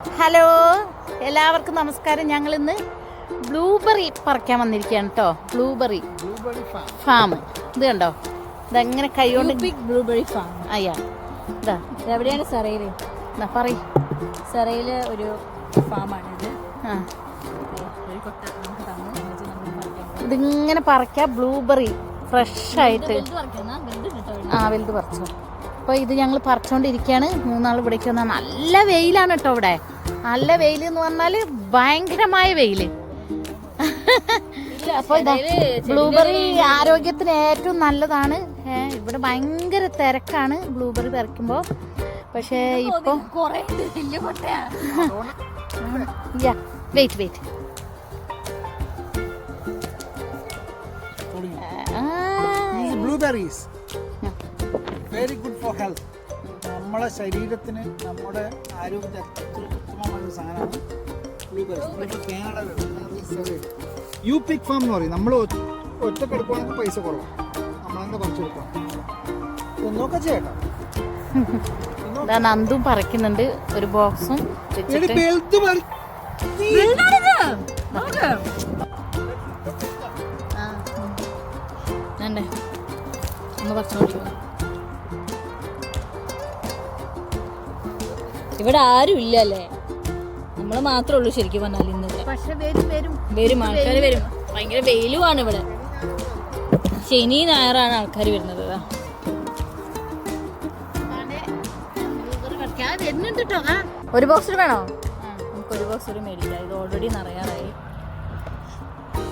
Hello, എല്ലാവർക്കും നമസ്കാരം. ഞങ്ങൾ ഇന്ന് ബ്ലൂബെറി പറിക്കാൻ വന്നിരിക്കുകയാണ് കേട്ടോ. Blueberry farm. ഇത് കണ്ടോ, ഇതെങ്ങനെ കൈകൊണ്ട് ബ്ലൂബെറി ഫാം. അയ്യാ, ഇതാ എവിടെയാണ്? സെറയില്. പറയ്. സെറയില് ഒരു ഫാമാണിത്. ഇതിങ്ങനെ പറിക്കാം. ബ്ലൂബെറി ഫ്രഷ് ആയിട്ട്. വലുത് പറിച്ചോ. അപ്പോൾ ഇത് ഞങ്ങൾ പറിച്ചുകൊണ്ടിരിക്കുകയാണ്. മൂന്നാൾ ഇവിടേക്ക് വന്നാൽ നല്ല വെയിലാണ് കേട്ടോ. ഇവിടെ നല്ല വെയിൽ എന്ന് പറഞ്ഞാൽ ഭയങ്കരമായ വെയിൽ. അപ്പോൾ ഇതാ ബ്ലൂബെറി ആരോഗ്യത്തിന് ഏറ്റവും നല്ലതാണ്. ഇവിടെ ഭയങ്കര തിരക്കാണ് ബ്ലൂബെറി പറിക്കുമ്പോൾ. പക്ഷേ ഇപ്പോൾ wait blueberries very good for health. നമ്മളെ ശരീരത്തിന്, നമ്മുടെ ആരോഗ്യത്തിന് ഉത്തമമായ ഒരു സാധനമാണ് ബ്ലൂബെറീസ്. കാനഡ യൂപിക് ഫാം എന്ന് പറയും. നമ്മൾ ഒറ്റക്കെടുക്കുകയാണെങ്കിൽ പൈസ കുറവാണ്. നമ്മളെന്താ പറിച്ചെടുക്കണം ഒന്നൊക്കെ ചെയ്യട്ടോ. നന്ദും പറിക്കുന്നുണ്ട്. ഒരു ബോക്സും ഒന്ന് പറിച്ചോണ്ടിരിക്കും. ഇവിടെ ആരും ഇല്ലല്ലേ, നമ്മള് മാത്രമേ ഉള്ളൂ ശരിക്കും പറഞ്ഞാൽ ഇന്നത്തെ. വരും ആൾക്കാർ വരും. ഭയങ്കര വെയിലുമാണ് ഇവിടെ. ശനി ഞായറാണ് ആൾക്കാർ വരുന്നത്. ഒരു ബോക്സ് വേണോ? നമുക്ക് ഒരു ബോക്സ് മേടിക്കാം. ഇത് ഓൾറെഡി നിറയാറായി.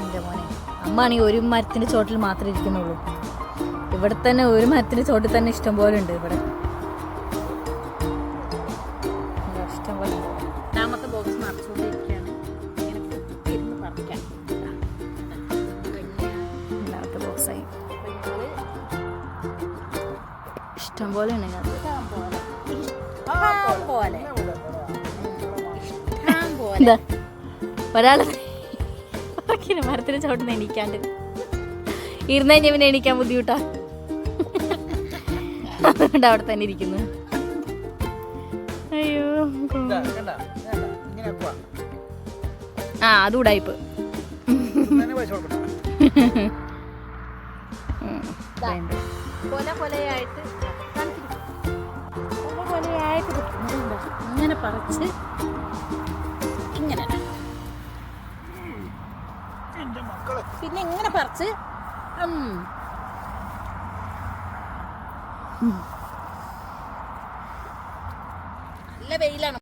എൻ്റെ മോനെ, അമ്മ ആണെങ്കിൽ ഒരു മരത്തിന്റെ ചോട്ടിൽ മാത്രമേ ഇരിക്കുന്നുള്ളൂ. ഇവിടെ തന്നെ ഒരു മരത്തിന്റെ ചോട്ടിൽ തന്നെ ഇഷ്ടം പോലെ ഉണ്ട്. ഇവിടെ ഇഷ്ടം പോലെ. രണ്ടാമത്തെ ബോക്സ് നിറച്ചുകൊണ്ടിരിക്കുകയാണ്. രണ്ടാമത്തെ ബോക്സായി. ഇഷ്ടം പോലെ ഉണ്ട്. ഒരാള് മരത്തിന് ചോട്ടിന്ന് എണീക്കാണ്ട് ഇരുന്ന് കഴിഞ്ഞാൽ പിന്നെ എണീക്കാൻ ബുദ്ധിമുട്ടാ. അതുകൊണ്ട് അവിടെ തന്നെ ഇരിക്കുന്നു. അയ്യോ, അത് ഉടായിപ്പ്. ഇങ്ങനെ പറിച്ച് ഇങ്ങനെ പിന്നെ ഇങ്ങനെ പറിച്ച്